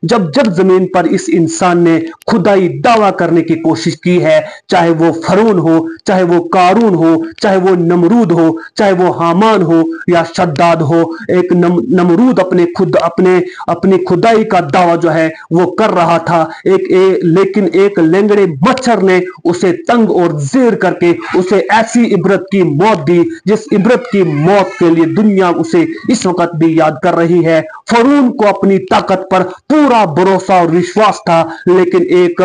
जब जब जमीन पर इस इंसान ने खुदाई दावा करने की कोशिश की है, चाहे वो फरोन हो, चाहे वो कारून हो, चाहे वो नमरूद हो, चाहे वो हामान हो या शद्दाद हो, एक नमरूद अपनी खुदाई का दावा जो है वो कर रहा था। लेकिन एक लेंगड़े मच्छर ने उसे तंग और जेर करके उसे ऐसी इबरत की मौत दी, जिस इबरत की मौत के लिए दुनिया उसे इस वक्त भी याद कर रही है। फरून को अपनी ताकत पर पूरा भरोसा और विश्वास था, लेकिन एक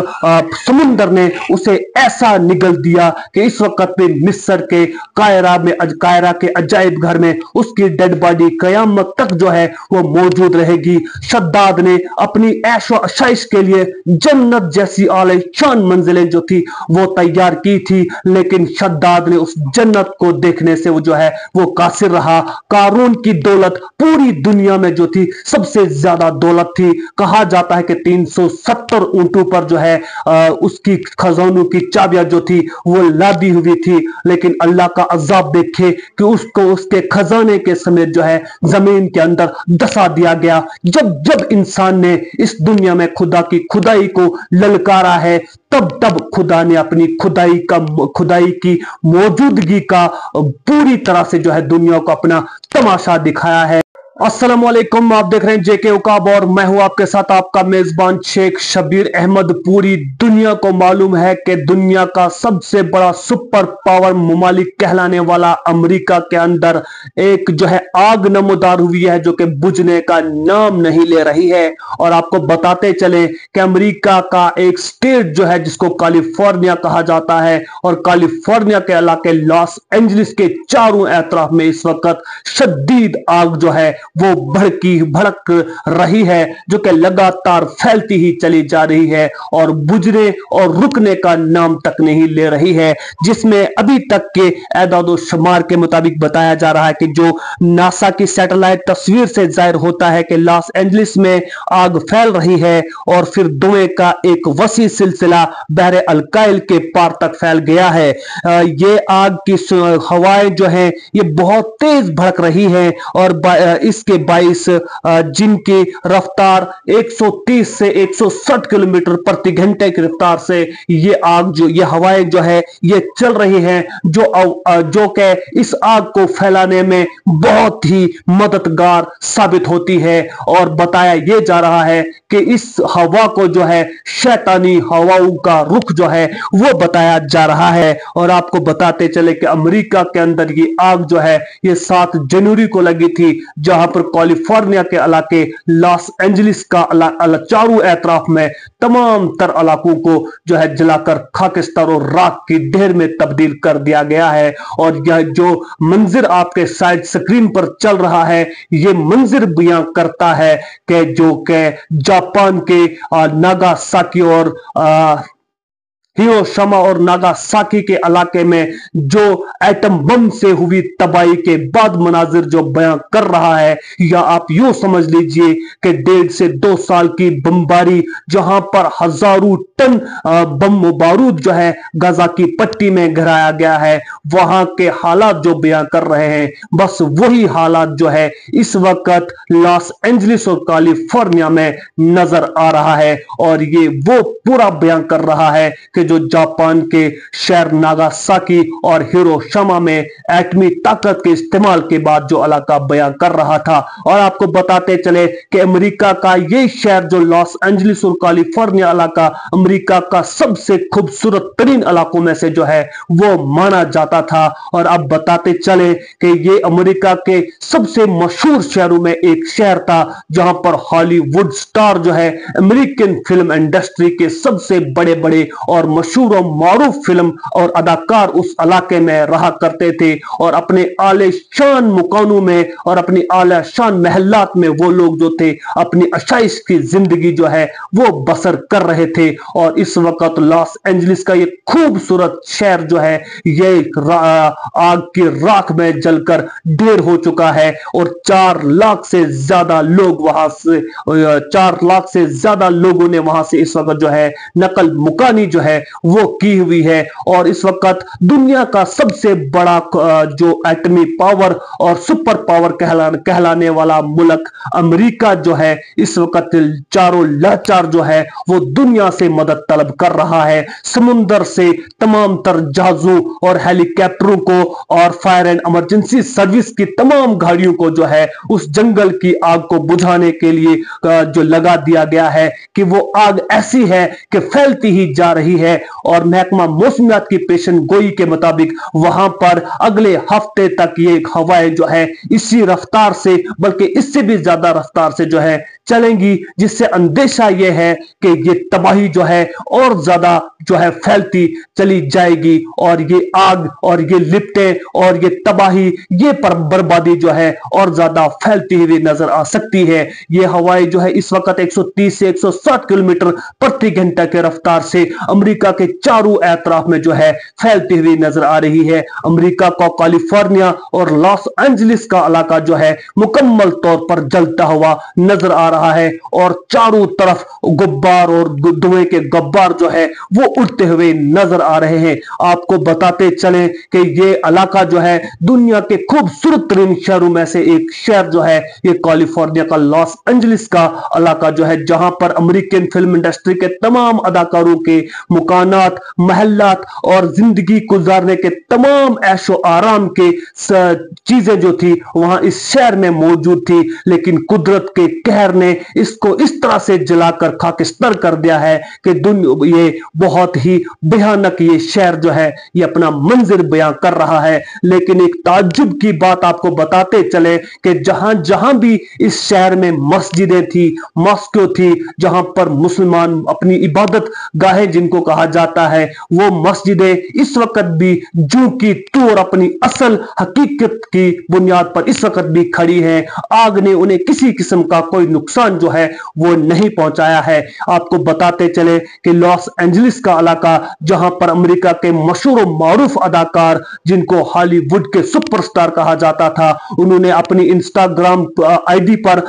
समुंदर ने उसे ऐसा निगल दिया कि इस वक्त में मिस्र के कायरा के अजायब घर में उसकी डेड बॉडी कयामत तक जो है वो मौजूद रहेगी। शद्दाद ने अपनी ऐशो आशाइश के लिए जन्नत जैसी आलीशान मंजिलें जो थी वो तैयार की थी, लेकिन शद्दाद ने उस जन्नत को देखने से वो जो है वो कासिर रहा। कारून की दौलत पूरी दुनिया में जो थी सबसे ज्यादा दौलत थी। कहा जाता है कि 370 ऊंटों पर जो है उसकी खजानों की चाबियां जो थी वो लादी हुई थी, लेकिन अल्लाह का अजाब देखे कि उसको उसके खजाने के समेत जो है जमीन के अंदर दसा दिया गया। जब जब इंसान ने इस दुनिया में खुदा की खुदाई को ललकारा है, तब तब खुदा ने अपनी खुदाई की मौजूदगी का पूरी तरह से जो है दुनिया को अपना तमाशा दिखाया है। अस्सलाम वालेकुम, आप देख रहे हैं जेके उकाब और मैं हूं आपके साथ आपका मेजबान शेख शबीर अहमद। पूरी दुनिया को मालूम है कि दुनिया का सबसे बड़ा सुपर पावर ममालिक कहलाने वाला अमेरिका के अंदर एक जो है आग नमोदार हुई है, जो कि बुझने का नाम नहीं ले रही है। और आपको बताते चले कि अमेरिका का एक स्टेट जो है जिसको कैलिफोर्निया कहा जाता है, और कैलिफोर्निया के इलाके लॉस एंजलिस के चारों एतराफ में इस वक्त शदीद आग जो है वो भड़क रही है, जो कि लगातार फैलती ही चली जा रही है और बुझने और रुकने का नाम तक नहीं ले रही है। जिसमें अभी तक के एदादो शुमार के मुताबिक बताया जा रहा है कि जो नासा की सैटेलाइट तस्वीर से जाहिर होता है कि लॉस एंजलिस में आग फैल रही है और फिर धुएं का एक वसी सिलसिला बहरे अलकाइल के पार तक फैल गया है। ये आग की हवाएं जो है ये बहुत तेज भड़क रही है और इसके 22 जिनकी रफ्तार 130 से 160 किलोमीटर प्रति घंटे की रफ्तार से ये हवाएं जो है ये चल रही हैं, जो कि इस आग को फैलाने में बहुत ही मददगार साबित होती है। और बताया ये जा रहा है कि इस हवा को जो है शैतानी हवाओं का रुख जो है वो बताया जा रहा है। और आपको बताते चले कि अमेरिका के अंदर ये आग जो है ये 7 जनवरी को लगी थी, जहां पर कैलिफोर्निया के इलाके लॉस एंजलिस का चारों एतराफ में तमाम तर इलाकों को जो है जलाकर खाकिस्तान और राख की ढेर में तब्दील कर दिया गया है। और यह जो मंजिर आपके साइड स्क्रीन पर चल रहा है ये मंजिर बयां करता है कि जो कि जापान के नागासाकी और हिरोशिमा और नागासाकी के इलाके में जो एटम बम से हुई तबाही के बाद मनाजिर जो बयां कर रहा है, या आप यूं समझ लीजिए कि 1.5 से 2 साल की बमबारी, जहां पर हजारों टन बम बारूद जो है गाजा की पट्टी में गिराया गया है, वहां के हालात जो बयां कर रहे हैं बस वही हालात जो है इस वक्त लॉस एंजलिस और कैलिफोर्निया में नजर आ रहा है। और ये वो पूरा बयां कर रहा है कि जो जापान के शहर नागासाकी और हिरोशिमा में एटमी ताकत के इस्तेमाल के बाद जो इलाका बयां कर रहा था। और आपको बताते चले कि अमेरिका का ये शहर जो लॉस एंजलिस और कैलिफोर्निया इलाका अमेरिका का सबसे खूबसूरत तरीन इलाकों में से जो है वो माना जाता था। और अब बताते चले कि ये अमेरिका के सबसे मशहूर शहरों में एक शहर था, जहां पर हॉलीवुड स्टार जो है अमेरिकन फिल्म इंडस्ट्री के सबसे बड़े बड़े और मशहूर और मारूफ फिल्म और अदाकार उस इलाके में रहा करते थे, और अपने आलीशान मकानों में और अपनी आलीशान महलात में वो लोग जो थे अपनी आशाइश की जिंदगी जो है वो बसर कर रहे थे। और इस वक्त लॉस एंजलिस का ये खूबसूरत शहर जो है ये आग की राख में जलकर ढेर हो चुका है, और 4 लाख से ज्यादा लोग वहां से 4 लाख से ज्यादा लोगों ने वहां से इस वक्त जो है नकल मुकानी जो है वो की हुई है। और इस वक्त दुनिया का सबसे बड़ा जो एटमी पावर और सुपर पावर कहलाने वाला मुल्क अमेरिका जो है, इस वक्त चारों लाचार जो है वो दुनिया से मदद तलब कर रहा है। समुंदर से तमाम तर जहाजों और हेलीकॉप्टरों को और फायर एंड इमरजेंसी सर्विस की तमाम गाड़ियों को जो है उस जंगल की आग को बुझाने के लिए जो लगा दिया गया है कि वो आग ऐसी है कि फैलती ही जा रही है। और महकमा मौसमियात की पेशन गोई के मुताबिक वहां पर अगले हफ्ते तक ये हवाएं जो है इसी रफ्तार से, बल्कि इससे भी ज्यादा रफ्तार से जो है चलेंगी, जिससे अंदेशा यह है कि ये तबाही जो है और ज्यादा जो है फैलती चली जाएगी और ये आग और ये लिपटें और ये तबाही, ये बर्बादी जो है और ज्यादा फैलती हुई नजर आ सकती है। ये हवाएं जो है इस वक्त 130 से 160 किलोमीटर प्रति घंटा के रफ्तार से अमेरिका के चारों एतराफ में जो है फैलती हुई नजर आ रही है। अमेरिका का कैलिफोर्निया और लॉस एंजलिस का इलाका जो है मुकम्मल तौर पर जलता हुआ नजर आ रहा है और चारों तरफ गुब्बार और धुएं के गब्बार जो है वो उड़ते हुए नजर आ रहे हैं। आपको बताते चलें कि ये इलाका जो है दुनिया के खूबसूरत तरीन शहरों में से एक शहर जो है ये कैलिफोर्निया का लॉस एंजलिस का इलाका जो है, जहां पर अमेरिकन फिल्म इंडस्ट्री के तमाम अदाकारों के मुकानात, महल्लात और जिंदगी गुजारने के तमाम ऐशो आराम के चीजें जो थी वहां इस शहर में मौजूद थी। लेकिन कुदरत के कहर ने इसको इस तरह से जलाकर खाकिस्तान कर दिया है कि ये बहुत ही भयानक ये शहर जो है ये अपना मंजर बयां कर रहा है। लेकिन एक ताज्जुब की बात आपको बताते चले कि जहां जहां भी इस शहर में मस्जिदें थी, मस्जिदें थी, जहां पर मुसलमान अपनी इबादत गाहें जिनको कहा जाता है, वो मस्जिदें इस वक्त भी जू की तू और अपनी असल हकीकत की बुनियाद पर इस वक्त भी खड़ी हैं। आग ने उन्हें किसी किस्म का कोई नुकसान जो है वो नहीं पहुंचाया है। आपको बताते चले कि लॉस एंजलिस का इलाका, जहां पर अमेरिका के मशहूर और मारूफ अदाकार जिनको हॉलीवुड के सुपरस्टार कहा जाता था, उन्होंने अपनी इंस्टाग्राम आईडी पर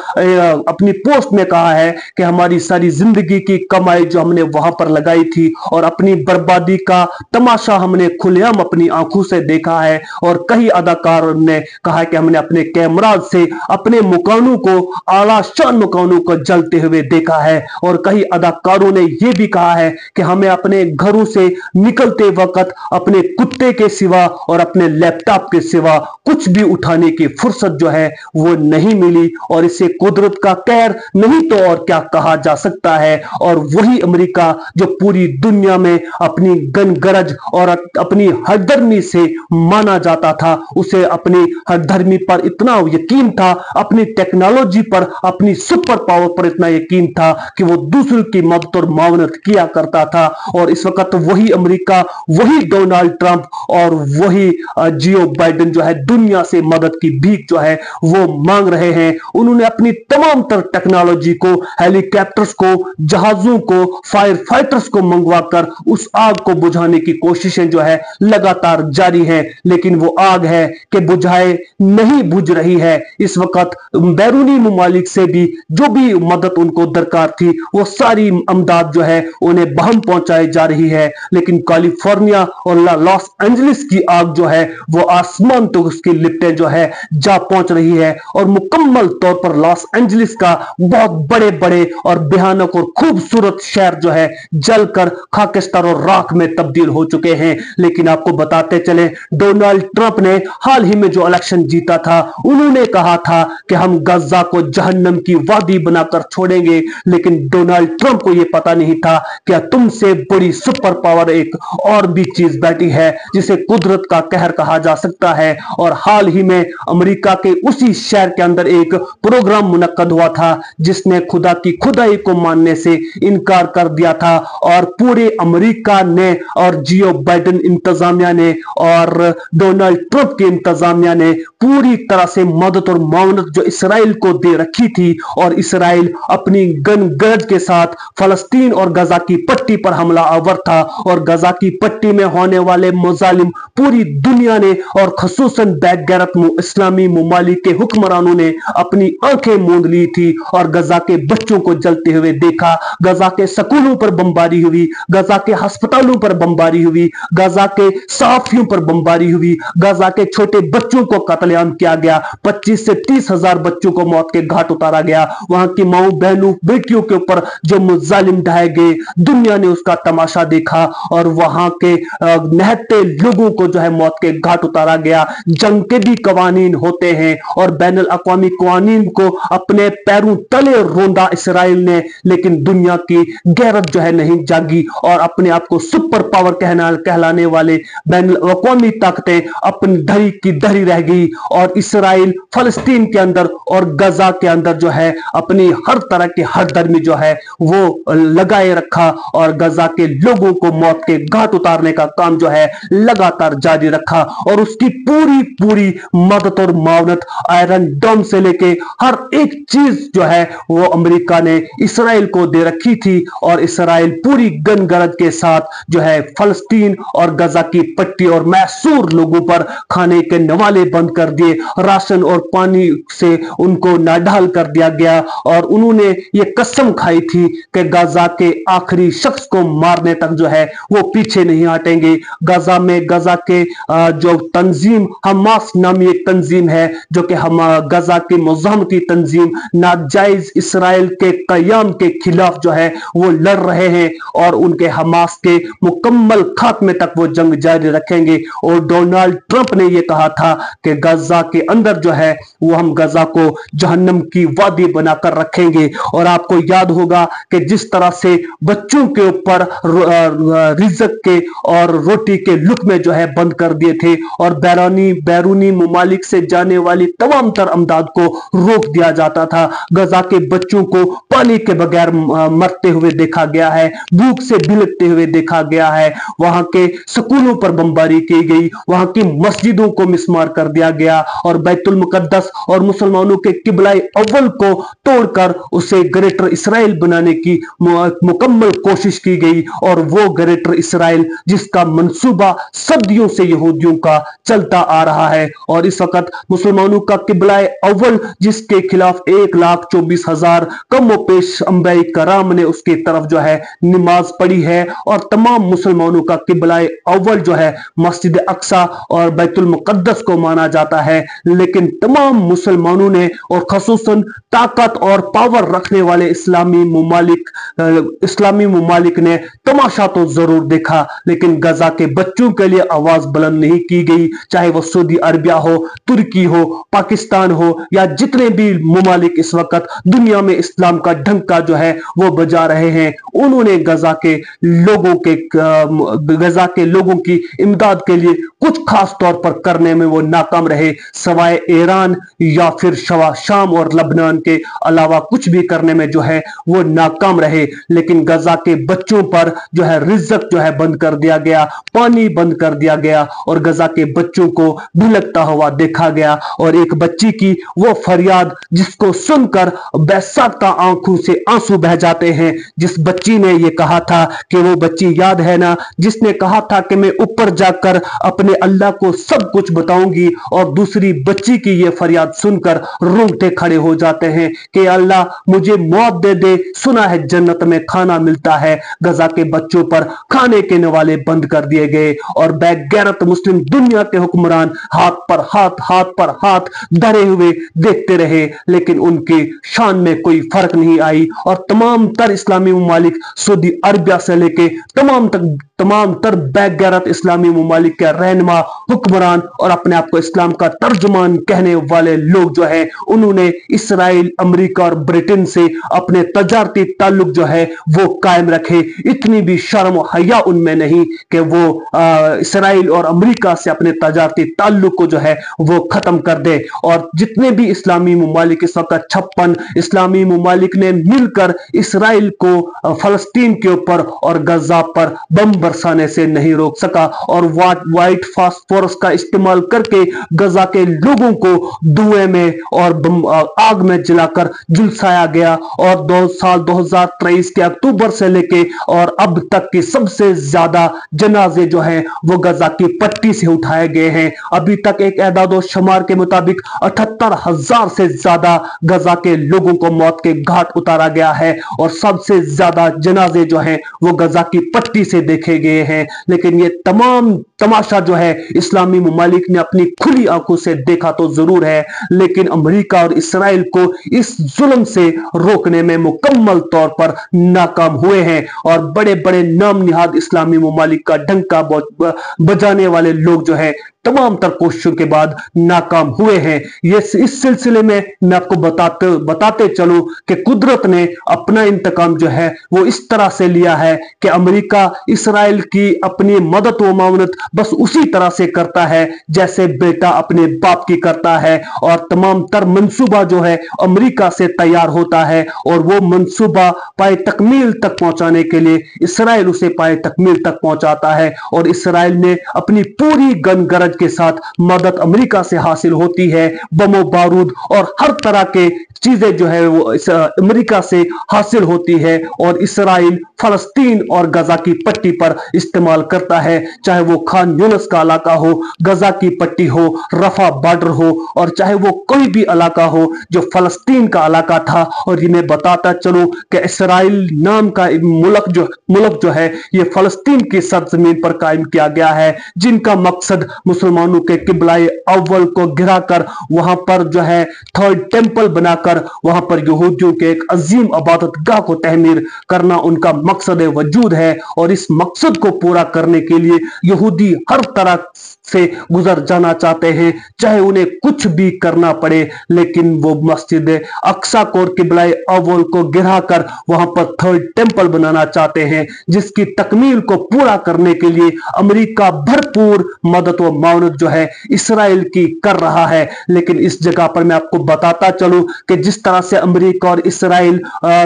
अपनी पोस्ट में कहा है कि हमारी सारी जिंदगी की कमाई जो हमने वहां पर लगाई थी और अपनी बर्बादी का तमाशा हमने खुलेआम अपनी आंखों से देखा है। और कई अदाकारों ने कहा कि हमने अपने कैमरा से अपने मकानों को, आला शान मकानों को जलते हुए देखा है। और कई अदाकारों ने यह भी कहा है कि हमें अपने घरों से निकलते वक्त अपने कुत्ते के सिवा और अपने लैपटॉप के सिवा कुछ भी उठाने की फुर्सत जो है वो नहीं मिली। और इसे कुदरत का कहर नहीं तो और क्या कहा जा सकता है। और वही अमेरिका जो पूरी दुनिया में अपनी गनगरज और अपनी हरदर्मी से माना जाता था, उसे अपनी हरदर्मी पर इतना यकीन था, अपनी टेक्नोलॉजी पर, अपनी सुपर पावर पर इतना यकीन था कि वो दूसरों की मदद और मावनत किया करता था। और इस वक्त वही अमेरिका, वही डोनाल्ड ट्रंप और वही जियो बाइडेन जो है दुनिया से मदद की भीख जो है वो मांग रहे हैं। उन्होंने अपनी तमाम तर टेक्नोलॉजी को, हेलीकॉप्टर्स को, जहाजों को, फायर फाइटर्स को मंगवाकर उस आग को बुझाने की कोशिशें जो है लगातार जारी है। लेकिन वो आग है कि बुझाए नहीं बुझ रही है। इस वक्त बैरूनी ममालिक से भी जो भी मदद उनको दरकार थी वो सारी अमदाद जो है उन्हें बहम पहुंचाई जा रही है। लेकिन कैलिफोर्निया और लॉस एंजलिस की आग जो है वो आसमान तो उसकी लिपटें जो है जा पहुंच रही है। और मुकम्मल तौर पर लॉस एंजलिस का बहुत बड़े बड़े और भयानक और खूबसूरत शहर जो है जलकर खाकिस्तान और राख में तब्दील हो चुके हैं। लेकिन आपको बताते चले, डोनाल्ड ट्रंप ने हाल ही में जो इलेक्शन जीता था, उन्होंने कहा था कि हम गजा को जहन्नम की वादी बनाकर छोड़ेंगे। लेकिन डोनाल्ड ट्रंप को यह पता नहीं था कि तुमसे बड़ी सुपर पावर एक और भी चीज बैठी है जिसे कुदरत का कहर कहा जा सकता है। और हाल ही में अमेरिका के उसी शहर के अंदर एक प्रोग्राम मुनक्कद हुआ था जिसने खुदा की खुदाई को मानने से इनकार कर दिया था। और पूरे अमेरिका ने और जियो बाइडेन इंतजामिया ने और डोनाल्ड ट्रंप की इंतजामिया ने पूरी तरह से मदद और मावनत जो इसराइल को दे रखी थी और इसराइल अपनी गन गरज के साथ फलस्तीन और गजा की पट्टी पर हमला आवर था, और गजा की पट्टी में होने वाले मुजालिम पूरी दुनिया ने और खसूसन बैगैरत इस्लामी मुमालिक के हुक्मरानों ने अपनी आंखें मूंद ली थी और गजा के बच्चों को जलते हुए देखा। गजा के स्कूलों पर बमबारी हुई, गजा के अस्पतालों पर बमबारी हुई, गजा के सहाफियों पर बमबारी हुई, गजा के छोटे बच्चों को कत्लेआम किया गया। 25 से 30 हजार बच्चों को मौत के घाट उतारा गया। वहां की माओ बहनों बेटियों के ऊपर जो मुजालिम ढाए गए, दुनिया ने उसका तमाशा देखा और वहां के निहत्थे लोगों को जो है मौत के घाट उतारा गया। जंग के भी कवानीन होते हैं और बैनुल अक़वामी कवानीन को अपने पैरों तले रोंदा इसराइल ने, लेकिन दुनिया की गैरत जो है नहीं जागी और अपने आप को सुपर पावर कहलाने वाले बैनुल अक़वामी ताकतें अपनी धरी की धरी रह गई और इसराइल फलस्तीन के अंदर और गजा के अंदर जो है अपनी हर तरह की हरदर्मी जो है वो लगाए रखा और गजा के लोगों को मौत के घाट उतारने का काम जो है लगातार जारी रखा। और उसकी पूरी पूरी मदद और मावनत आयरन डोम से लेके हर एक चीज जो है वो अमेरिका ने इसराइल को दे रखी थी और इसराइल पूरी गनगरज के साथ जो है फलस्तीन और गजा की पट्टी और मैसूर लोगों पर खाने के नवाले बंद कर दिए, राशन और पानी से उनको नाडाल कर दिया गया और उन्होंने ये कसम खाई थी कि गजा के आखिरी शख्स को मारने तक जो है वो पीछे नहीं हटेंगे। गजा में गजा के जो तंजीम हमास नामी एक तंजीम है जो कि हम गजा की मुज़ाहमती तंजीम नाजायज इसराइल के कयाम के खिलाफ जो है वो लड़ रहे हैं और उनके हमास के मुकम्मल खात्मे तक वो जंग जारी रखेंगे। और डोनाल्ड ट्रंप ने ये कहा था कि गजा के अंदर जो है वो हम गजा को जहन्नम की वादी बनाकर रखेंगे। और आपको याद होगा कि जिस तरह से बच्चों के ऊपर रिज़्क के और रोटी के लुक़मे जो है बंद कर दिए थे और बैरूनी मुमालिक से जाने वाली तमाम तर अमदाद को रोक दिया जाता था। गजा के बच्चों को पानी के बगैर मरते हुए देखा गया है, भूख से बिलखते हुए देखा गया है। वहां के स्कूलों पर बमबारी की गई, वहां की मस्जिदों को मिसमार कर दिया गया और बैतुल मुकद्दस और मुसलमानों के किबला अव्वल को तोड़कर उसे ग्रेटर इसराइल बनाने की मुकम्मल कोशिश की गई। और वो ग्रेटर इसराइल जिसका मंसूबा सदियों से यहूदियों का चलता आ रहा है और इस वक्त मुसलमानों का किबला अव्वल जिसके खिलाफ 1,24,000 कम पेश अंबिया कराम ने उसकी तरफ जो है नमाज पढ़ी है और तमाम मुसलमानों का किबला अव्वल जो है मस्जिद अक्सा और बैतुल मुकद्दस को माना जाता है। लेकिन तमाम मुसलमानों ने और खसूसन ताकत और पावर रखने वाले इस्लामी मुमालिक ने तमाशा तो जरूर देखा, लेकिन गजा के बच्चों के लिए आवाज बुलंद नहीं की गई। चाहे वो सऊदी अरबिया हो, तुर्की हो, पाकिस्तान हो या जितने भी मुमालिक इस वक्त दुनिया में इस्लाम का डंका जो है वो बजा रहे हैं, उन्होंने गजा के लोगों की इमदाद के लिए कुछ खास तौर पर करने में वो नाकाम रहे, सवाए ईरान या फिर शाम और लबनान के अलावा कुछ भी करने में जो है वो नाकाम रहे। लेकिन गजा के बच्चों पर जो है रिज़्क जो है बंद कर दिया गया, पानी बंद कर दिया गया और गजा के बच्चों को भिलकता हुआ देखा गया। और एक बच्ची की वो फरियाद जिसको सुनकर बेसाख्ता आंखों से आंसू बह जाते हैं, जिस बच्ची ने ये कहा था कि वो बच्ची याद है ना जिसने कहा था कि मैं ऊपर जाकर अपने अल्लाह को सब कुछ बताऊंगी, और दूसरी बच्ची की ये फरियाद सुनकर रोंगटे खड़े हो जाते हैं कि अल्लाह मुझे मौत दे दे, सुना है जन्नत में खाना मिलता है। गजा के बच्चों पर खाने के नवाले बंद कर दिए गए और बेगैरत मुस्लिम दुनिया के हुक्मरान हाथ पर हाथ धरे हुए देखते रहे, लेकिन उनकी शान में कोई फर्क नहीं आई। और तमाम तर इस्लामी मुमालिक सऊदी अरबिया से लेके तमाम तर बेगैरत इस्लामी मुमालिक के रहनुमा, हुक्मरान और अपने आप को इस्लाम का तर्जुमान कहने वाले लोग जो है उन्होंने इसराइल, अमेरिका और ब्रिटेन से अपने तजारती ताल्लुक जो है वो कायम रखे। इतनी भी शर्म हया उनमें नहीं कि वो इसराइल और अमेरिका से अपने तजारती ताल्लुक को जो है वो खत्म कर दे। और जितने भी इस्लामी मुमालिक इस वक्त 56 इस्लामी मुमालिक ने मिलकर इसराइल को फलस्तीन के ऊपर और गजा पर बम बरसाने से नहीं रोक सका और व्हाइट फास्फोरस का इस्तेमाल करके गजा के लोगों को धुएं में और आग में जलाकर झुलसाया गया। और 2023 के अक्टूबर से लेके और अब तक की सबसे ज्यादा जनाजे जो है वो गजा की पट्टी से उठाए गए हैं। अभी तक एक एदाद शुमार के मुताबिक 78,000 से ज्यादा गजा के लोगों को मौत के घाट उतारा गया है और सबसे ज्यादा जनाजे जो हैं वो गजा की पट्टी से देखे गए हैं। लेकिन ये तमाम तमाशा जो है इस्लामी ममालिक ने अपनी खुली आंखों से देखा तो जरूर है, लेकिन अमेरिका और इसराइल को इस जुल्म से रोकने में मुकम्मल तौर पर नाकाम हुए हैं। और बड़े बड़े नाम निहाद इस्लामी ममालिक का डंका बजाने वाले लोग जो है तमाम तर कोशिशों के बाद नाकाम हुए हैं। ये इस सिलसिले में मैं आपको बताते चलूं कि कुदरत ने अपना इंतकाम जो है वो इस तरह से लिया है कि अमेरिका इसराइल की अपनी मदद व मावनत बस उसी तरह से करता है जैसे बेटा अपने बाप की करता है। और तमाम तर मंसूबा जो है अमेरिका से तैयार होता है और वो मंसूबा पाए तकमील तक पहुंचाने के लिए इसराइल उसे पाए तकमील तक पहुंचाता है। और इसराइल ने अपनी पूरी गनगरज के साथ मदद अमेरिका से हासिल होती है। बमो बारूद और हर तरह के चीजें जो है वो अमेरिका से हासिल होती है और इसराइल फलस्तीन और गजा की पट्टी पर इस्तेमाल करता है, चाहे वो खान यूनिस का इलाका हो, गजा की पट्टी हो, रफा बॉर्डर हो और चाहे वो कोई भी इलाका हो जो फलस्तीन का इलाका था। और ये मैं बताता चलूं कि इसराइल नाम का मुल्क जो है ये फलस्तीन की सरजमीन पर कायम किया गया है, जिनका मकसद मुसलमानों के किबलाए अव्वल को गिराकर वहां पर जो है थर्ड टेंपल बनाकर वहां पर यहूदियों के एक अजीम इबादत गाह को तहमीर करना उनका मकसद वजूद है। और इस मकसद को पूरा करने के लिए यहूदी हर तरह से गुजर जाना चाहते हैं, चाहे उन्हें कुछ भी करना पड़े, लेकिन वो मस्जिद अक्सा को और किबलाए अव्वल को गिराकर वहां पर थर्ड टेंपल बनाना चाहते हैं, जिसकी तकमील को पूरा करने के लिए अमेरिका भरपूर मदद व मावनत जो है इसराइल की कर रहा है। लेकिन इस जगह पर मैं आपको बताता चलूं कि जिस तरह से अमेरिका और इसराइल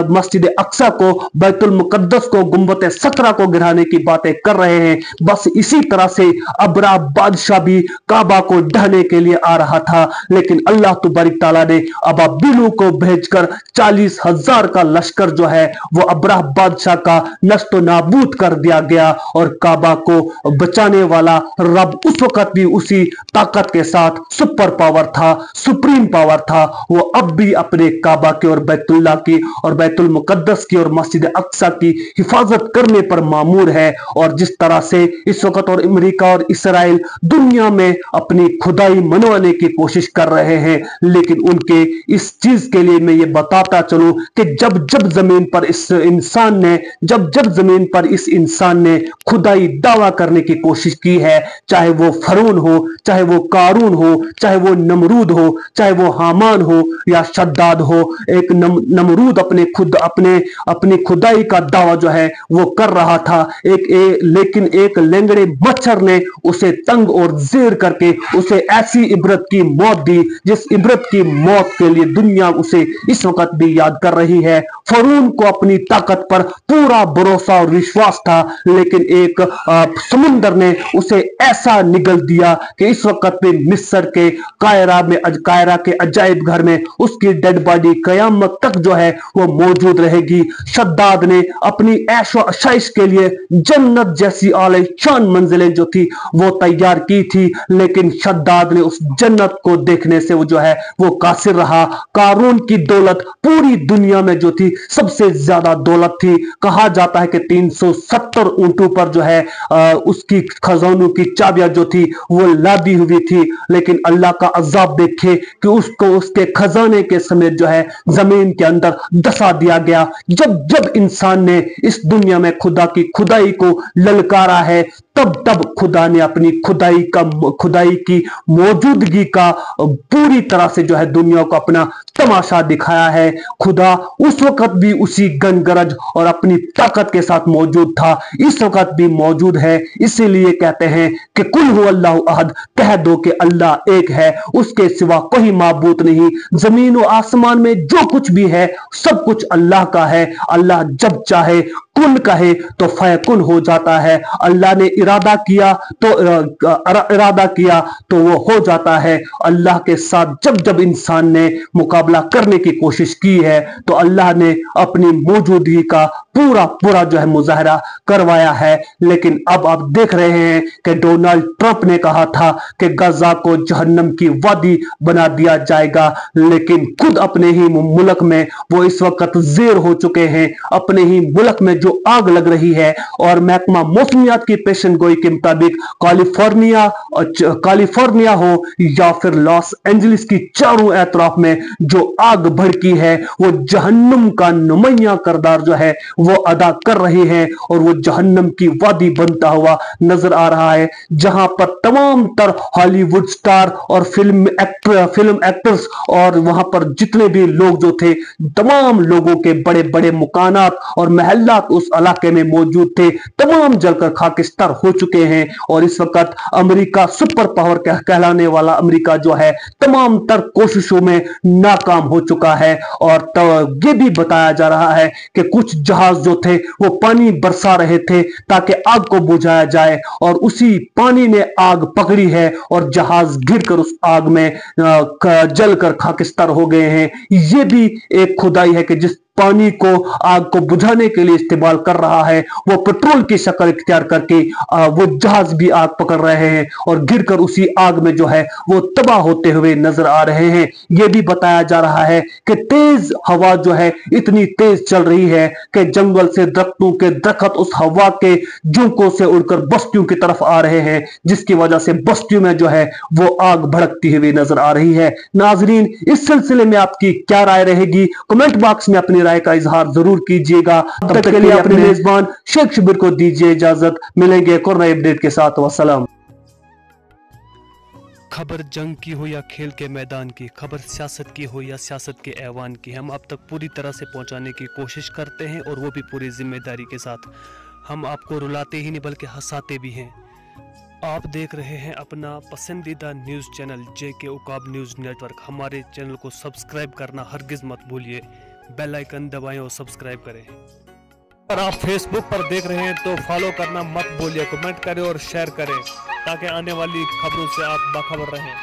मस्जिद अक्सा को, बैतुल मुकद्दस को, गुंबद 17 को गिराने की बातें कर रहे हैं, बस इसी तरह से अबरा बादशाह भी काबा को ढहने के लिए आ रहा था। लेकिन अल्लाह तबारक तआला ने अबाबिलों को भेजकर 40,000 का लश्कर जो है वो अबरा बादशाह का नस्तो नाबूद कर दिया गया। और काबा को बचाने वाला रब उस वक्त भी उसी ताकत के साथ सुपर पावर था, सुप्रीम पावर था। वो अब भी अपने काबा के और बैतुल्लाह की और बैतुल मुकद्दस की और मस्जिद अक्सा की हिफाजत करने पर मामूर है। और जिस तरह से इस वक्त और अमेरिका और इसराइल दुनिया में अपनी खुदाई मनवाने की कोशिश कर रहे हैं, लेकिन उनके इस चीज के लिए मैं ये बताता चलूं कि जब जब जमीन पर इस इंसान ने खुदाई दावा करने की कोशिश की है, चाहे वो फरोन हो, चाहे वो कारून हो, चाहे वो नमरूद हो, चाहे वो हामान हो या शद्दाद हो, एक नमरूद अपनी खुदाई का दावा जो है वो कर रहा था। लेकिन एक लेंगड़े मच्छर ने उसे तंग और जेर करके उसे ऐसी इबरत की मौत दी जिस इबरत की मौत के लिए दुनिया उसे इस वक्त भी याद कर रही है। फरून को अपनी ताकत पर पूरा भरोसा और विश्वास था, लेकिन एक समुंदर ने उसे ऐसा निगल दिया कि इस वक्त में मिस्र के कायरा के अजायब घर में उसकी डेड बॉडी कयामत तक जो है वो मौजूद रहेगी। शद्दाद ने अपनी ऐशो आशाइश के लिए जन्नत जैसी आलीशान मंजिलें जो थी वो तैयार की थी, लेकिन शद्दाद ने उस जन्नत को देखने से वो जो है वो कासिर रहा। कारून की दौलत पूरी दुनिया में जो थी सबसे ज्यादा दौलत थी। कहा जाता है कि 370 ऊंटों पर जो है उसकी खजानों की चाबियां जो थी वो लादी हुई थी, लेकिन अल्लाह का अजाब देखे कि उसको उसके खजाने के समेत जो है जमीन के अंदर दसा दिया गया। जब जब इंसान ने इस दुनिया में खुदा की खुदाई को ललकारा है, तब तब खुदा ने अपनी खुदाई की मौजूदगी का पूरी तरह से जो है दुनिया को अपना तमाशा दिखाया है। खुदा उस वक्त भी उसी गनगरज और अपनी ताकत के साथ मौजूद था, इस वक्त भी मौजूद है। इसीलिए कहते हैं कि कुल हु अल्लाहु अहद, कह दो कि अल्लाह एक है, उसके सिवा कोई माबूद नहीं। जमीन और आसमान में जो कुछ भी है सब कुछ अल्लाह का है। अल्लाह जब चाहे कुन कहे तो फयकुन हो जाता है। अल्लाह ने इरादा किया तो वो हो जाता है। अल्लाह के साथ जब जब इंसान ने मुकाबला करने की कोशिश की है तो अल्लाह ने अपनी मौजूदगी का पूरा पूरा जो है मुजाहरा करवाया है। लेकिन अब आप देख रहे हैं कि डोनाल्ड ट्रंप ने कहा था कि गजा को जहन्नम की वादी बना दिया जाएगा, लेकिन खुद अपने ही मुल्क में वो इस वक्त जेर हो चुके हैं। अपने ही मुल्क में जो आग लग रही है, और महकमा मौसमियात की पेशन गोई के मुताबिक कैलिफोर्निया हो या फिर लॉस एंजलिस की चारों एतराफ में जो आग भड़की है वो जहन्नम का नुमाइया किरदार जो है वो अदा कर रही है, और वो जहन्नम की वादी बनता हुआ नजर आ रहा है, जहां पर तमाम तर हॉलीवुड स्टार और फिल्म एक्टर्स और वहां पर जितने भी लोग जो थे, तमाम लोगों के बड़े बड़े मुकानात और महल्लात उस इलाके में मौजूद थे, तमाम जलकर खाकिस्तान हो चुके हैं। और इस वक्त अमेरिका सुपर पावर कहलाने वाला अमेरिका जो है तमाम तर कोशिशों में नाकाम हो चुका है। और तो ये भी बताया जा रहा है कि कुछ जहाज जो थे वो पानी बरसा रहे थे ताकि आग को बुझाया जाए, और उसी पानी ने आग पकड़ी है और जहाज गिरकर उस आग में जलकर खाकिस्तान हो गए हैं। ये भी एक खुदाई है कि जिस पानी को आग को बुझाने के लिए इस्तेमाल कर रहा है वो पेट्रोल की शक्ल इख्तियार करके वो जहाज भी आग पकड़ रहे हैं और गिरकर उसी आग में जो है वो तबाह होते हुए नजर आ रहे हैं। यह भी बताया जा रहा है कि तेज हवा जो है इतनी तेज चल रही है कि जंगल से दरख्तों के दरख्त उस हवा के झोंकों से उड़कर बस्तियों की तरफ आ रहे हैं, जिसकी वजह से बस्तियों में जो है वो आग भड़कती हुई नजर आ रही है। नाजरीन, इस सिलसिले में आपकी क्या राय रहेगी? कमेंट बॉक्स में अपनी राय का इजहार जरूर कीजिएगा। तब तक के लिए अपने मेजबान शेख शब्बीर को दीजिए इजाजत। मिलेंगे एक और नए अपडेट के साथ। वसलाम। खबर जंग की हो या खेल के मैदान की, खबर सियासत की हो या सियासत के ऐवान की, हम आप तक पूरी तरह से पहुंचाने की कोशिश करते हैं, और वो भी पूरी जिम्मेदारी के साथ। हम आपको रुलाते ही नहीं बल्कि हंसाते भी हैं। आप देख रहे हैं अपना पसंदीदा न्यूज़ चैनल JK उकाब न्यूज़ नेटवर्क। हमारे चैनल को सब्सक्राइब करना हरगिज़ मत भूलिए। बेल आइकन दबाएं और सब्सक्राइब करें। अगर आप फेसबुक पर देख रहे हैं तो फॉलो करना मत भूलिए। कमेंट करें और शेयर करें ताकि आने वाली खबरों से आप बाखबर रहें।